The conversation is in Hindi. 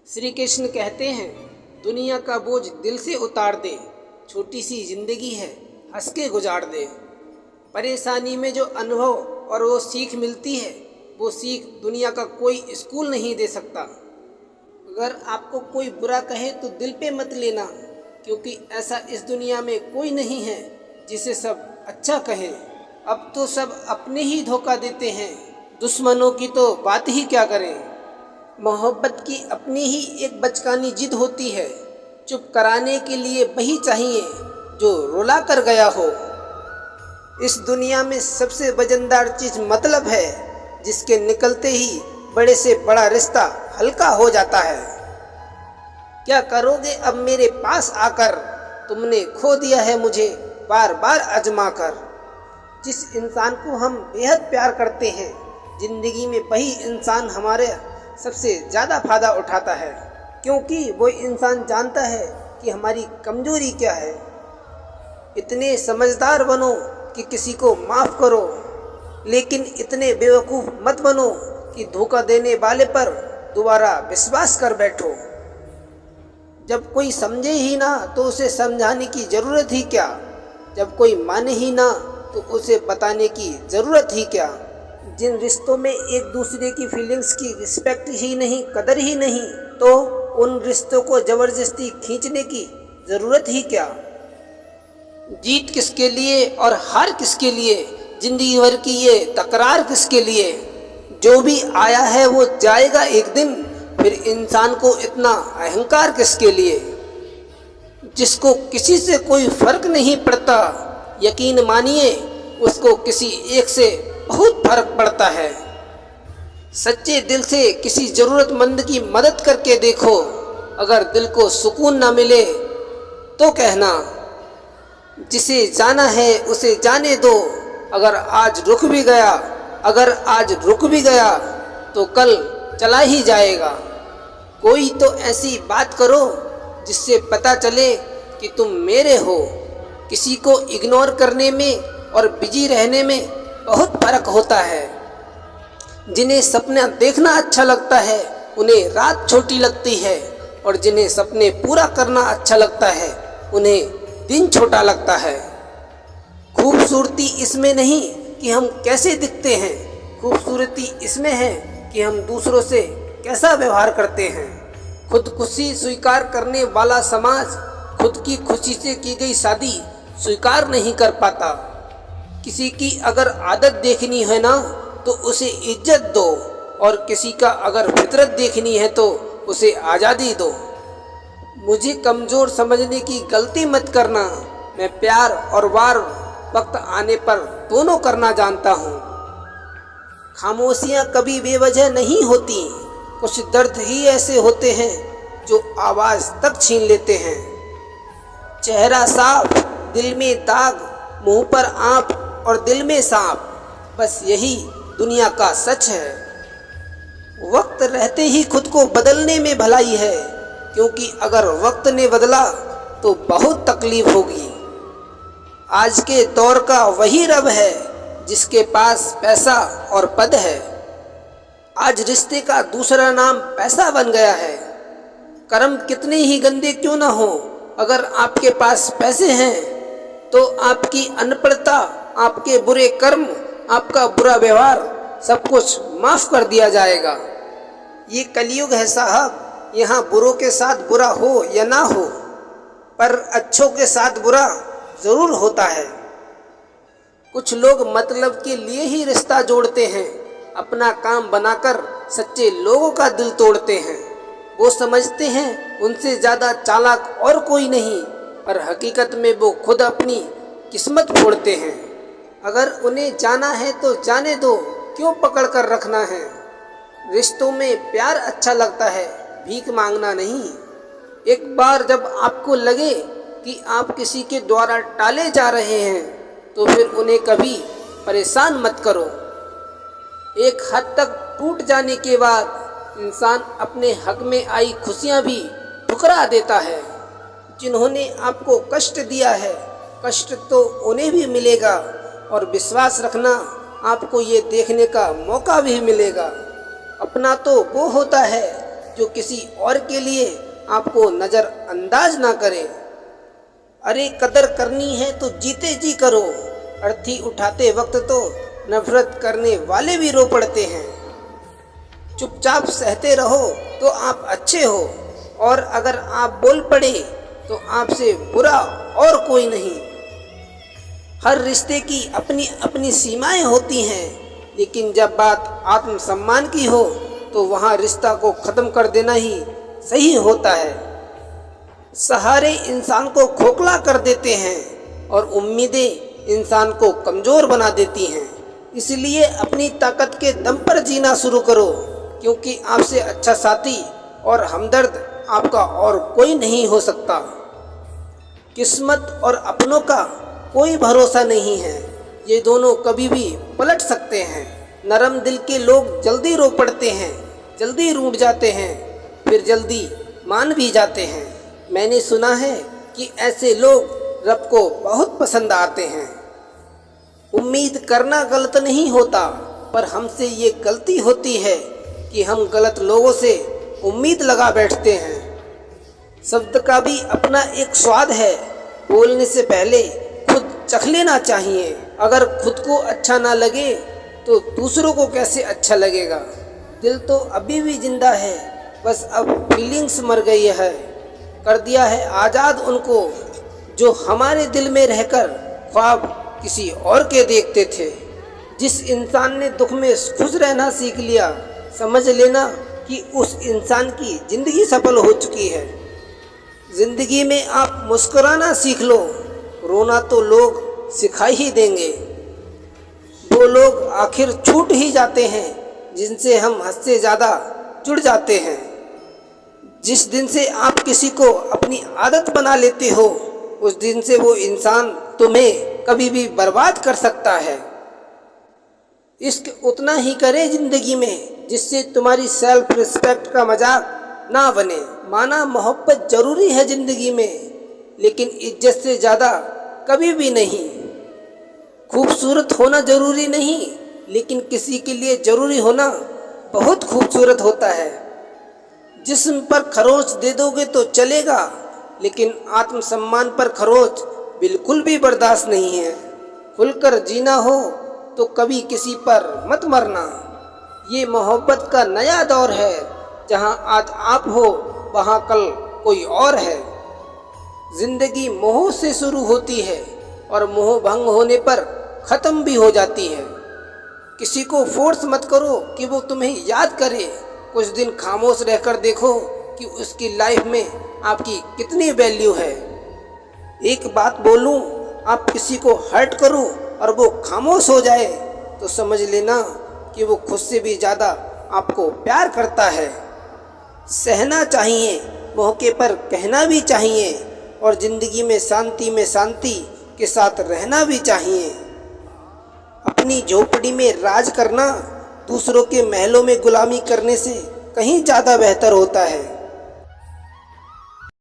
श्री कृष्ण कहते हैं, दुनिया का बोझ दिल से उतार दे, छोटी सी जिंदगी है हंस के गुजार दे। परेशानी में जो अनुभव और वो सीख मिलती है, वो सीख दुनिया का कोई स्कूल नहीं दे सकता। अगर आपको कोई बुरा कहे तो दिल पे मत लेना, क्योंकि ऐसा इस दुनिया में कोई नहीं है जिसे सब अच्छा कहें। अब तो सब अपने ही धोखा देते हैं, दुश्मनों की तो बात ही क्या करें। मोहब्बत की अपनी ही एक बचकानी जिद होती है, चुप कराने के लिए वही चाहिए जो रुला कर गया हो। इस दुनिया में सबसे वजनदार चीज मतलब है, जिसके निकलते ही बड़े से बड़ा रिश्ता हल्का हो जाता है। क्या करोगे अब मेरे पास आकर, तुमने खो दिया है मुझे बार बार आजमा कर। जिस इंसान को हम बेहद प्यार करते हैं, जिंदगी में वही इंसान हमारे सबसे ज़्यादा फायदा उठाता है, क्योंकि वो इंसान जानता है कि हमारी कमजोरी क्या है। इतने समझदार बनो कि किसी को माफ़ करो, लेकिन इतने बेवकूफ़ मत बनो कि धोखा देने वाले पर दोबारा विश्वास कर बैठो। जब कोई समझे ही ना तो उसे समझाने की ज़रूरत ही क्या। जब कोई माने ही ना तो उसे बताने की ज़रूरत ही क्या। जिन रिश्तों में एक दूसरे की फीलिंग्स की रिस्पेक्ट ही नहीं, कदर ही नहीं, तो उन रिश्तों को ज़बरदस्ती खींचने की ज़रूरत ही क्या। जीत किसके लिए और हार किसके लिए, जिंदगी भर की ये तकरार किसके लिए। जो भी आया है वो जाएगा एक दिन, फिर इंसान को इतना अहंकार किसके लिए। जिसको किसी से कोई फर्क नहीं पड़ता, यकीन मानिए उसको किसी एक से बहुत फर्क पड़ता है। सच्चे दिल से किसी ज़रूरतमंद की मदद करके देखो, अगर दिल को सुकून ना मिले तो कहना। जिसे जाना है उसे जाने दो, अगर आज रुक भी गया तो कल चला ही जाएगा। कोई तो ऐसी बात करो जिससे पता चले कि तुम मेरे हो। किसी को इग्नोर करने में और बिजी रहने में बहुत फर्क होता है। जिन्हें सपना देखना अच्छा लगता है उन्हें रात छोटी लगती है, और जिन्हें सपने पूरा करना अच्छा लगता है उन्हें दिन छोटा लगता है। खूबसूरती इसमें नहीं कि हम कैसे दिखते हैं, खूबसूरती इसमें है कि हम दूसरों से कैसा व्यवहार करते हैं। खुदकुशी स्वीकार करने वाला समाज खुद की खुशी से की गई शादी स्वीकार नहीं कर पाता। किसी की अगर आदत देखनी है ना तो उसे इज्जत दो, और किसी का अगर फितरत देखनी है तो उसे आज़ादी दो। मुझे कमज़ोर समझने की गलती मत करना, मैं प्यार और वार वक्त आने पर दोनों करना जानता हूँ। खामोशियाँ कभी बेवजह नहीं होती, कुछ दर्द ही ऐसे होते हैं जो आवाज़ तक छीन लेते हैं। चेहरा साफ, दिल में दाग, मुंह पर आँप और दिल में सांप, बस यही दुनिया का सच है। वक्त रहते ही खुद को बदलने में भलाई है, क्योंकि अगर वक्त ने बदला तो बहुत तकलीफ होगी। आज के दौर का वही रब है जिसके पास पैसा और पद है। आज रिश्ते का दूसरा नाम पैसा बन गया है। कर्म कितने ही गंदे क्यों ना हो, अगर आपके पास पैसे हैं तो आपकी अनपढ़ता, आपके बुरे कर्म, आपका बुरा व्यवहार सब कुछ माफ़ कर दिया जाएगा। ये कलयुग है साहब, यहाँ बुरों के साथ बुरा हो या ना हो, पर अच्छों के साथ बुरा ज़रूर होता है। कुछ लोग मतलब के लिए ही रिश्ता जोड़ते हैं, अपना काम बनाकर सच्चे लोगों का दिल तोड़ते हैं। वो समझते हैं उनसे ज़्यादा चालाक और कोई नहीं, पर हकीकत में वो खुद अपनी किस्मत फोड़ते हैं। अगर उन्हें जाना है तो जाने दो, क्यों पकड़ कर रखना है। रिश्तों में प्यार अच्छा लगता है, भीख मांगना नहीं। एक बार जब आपको लगे कि आप किसी के द्वारा टाले जा रहे हैं तो फिर उन्हें कभी परेशान मत करो। एक हद तक टूट जाने के बाद इंसान अपने हक में आई खुशियाँ भी ठुकरा देता है। जिन्होंने आपको कष्ट दिया है, कष्ट तो उन्हें भी मिलेगा, और विश्वास रखना आपको ये देखने का मौका भी मिलेगा। अपना तो वो होता है जो किसी और के लिए आपको नज़रअंदाज ना करे। अरे कदर करनी है तो जीते जी करो, अर्थी उठाते वक्त तो नफरत करने वाले भी रो पड़ते हैं। चुपचाप सहते रहो तो आप अच्छे हो, और अगर आप बोल पड़े तो आपसे बुरा और कोई नहीं। हर रिश्ते की अपनी अपनी सीमाएं होती हैं, लेकिन जब बात आत्मसम्मान की हो तो वहाँ रिश्ता को ख़त्म कर देना ही सही होता है। सहारे इंसान को खोखला कर देते हैं और उम्मीदें इंसान को कमज़ोर बना देती हैं। इसलिए अपनी ताकत के दम पर जीना शुरू करो, क्योंकि आपसे अच्छा साथी और हमदर्द आपका और कोई नहीं हो सकता। किस्मत और अपनों का कोई भरोसा नहीं है, ये दोनों कभी भी पलट सकते हैं। नरम दिल के लोग जल्दी रो पड़ते हैं, जल्दी रूठ जाते हैं, फिर जल्दी मान भी जाते हैं। मैंने सुना है कि ऐसे लोग रब को बहुत पसंद आते हैं। उम्मीद करना गलत नहीं होता, पर हमसे ये गलती होती है कि हम गलत लोगों से उम्मीद लगा बैठते हैं। शब्द का भी अपना एक स्वाद है, बोलने से पहले खुद चख लेना चाहिए। अगर खुद को अच्छा ना लगे तो दूसरों को कैसे अच्छा लगेगा। दिल तो अभी भी जिंदा है, बस अब फीलिंग्स मर गई है। कर दिया है आज़ाद उनको जो हमारे दिल में रहकर ख्वाब किसी और के देखते थे। जिस इंसान ने दुख में खुश रहना सीख लिया, समझ लेना कि उस इंसान की ज़िंदगी सफल हो चुकी है। ज़िंदगी में आप मुस्कुराना सीख लो, रोना तो लोग सिखा ही देंगे। वो लोग आखिर छूट ही जाते हैं जिनसे हम हद से ज़्यादा जुड़ जाते हैं। जिस दिन से आप किसी को अपनी आदत बना लेते हो, उस दिन से वो इंसान तुम्हें कभी भी बर्बाद कर सकता है। इश्क उतना ही करे ज़िंदगी में जिससे तुम्हारी सेल्फ रिस्पेक्ट का मजाक ना बने। माना मोहब्बत ज़रूरी है ज़िंदगी में, लेकिन इज्जत से ज़्यादा कभी भी नहीं। खूबसूरत होना ज़रूरी नहीं, लेकिन किसी के लिए ज़रूरी होना बहुत खूबसूरत होता है। जिस्म पर खरोंच दे दोगे तो चलेगा, लेकिन आत्मसम्मान पर खरोंच बिल्कुल भी बर्दाश्त नहीं है। खुलकर जीना हो तो कभी किसी पर मत मरना। ये मोहब्बत का नया दौर है, जहाँ आज आप हो वहाँ कल कोई और है। जिंदगी मोह से शुरू होती है और मोह भंग होने पर ख़त्म भी हो जाती है। किसी को फोर्स मत करो कि वो तुम्हें याद करे। कुछ दिन खामोश रहकर देखो कि उसकी लाइफ में आपकी कितनी वैल्यू है। एक बात बोलूं, आप किसी को हर्ट करो और वो खामोश हो जाए तो समझ लेना कि वो खुद से भी ज़्यादा आपको प्यार करता है। सहना चाहिए, मौके पर कहना भी चाहिए, और ज़िंदगी में शांति के साथ रहना भी चाहिए। अपनी झोपड़ी में राज करना दूसरों के महलों में गुलामी करने से कहीं ज़्यादा बेहतर होता है।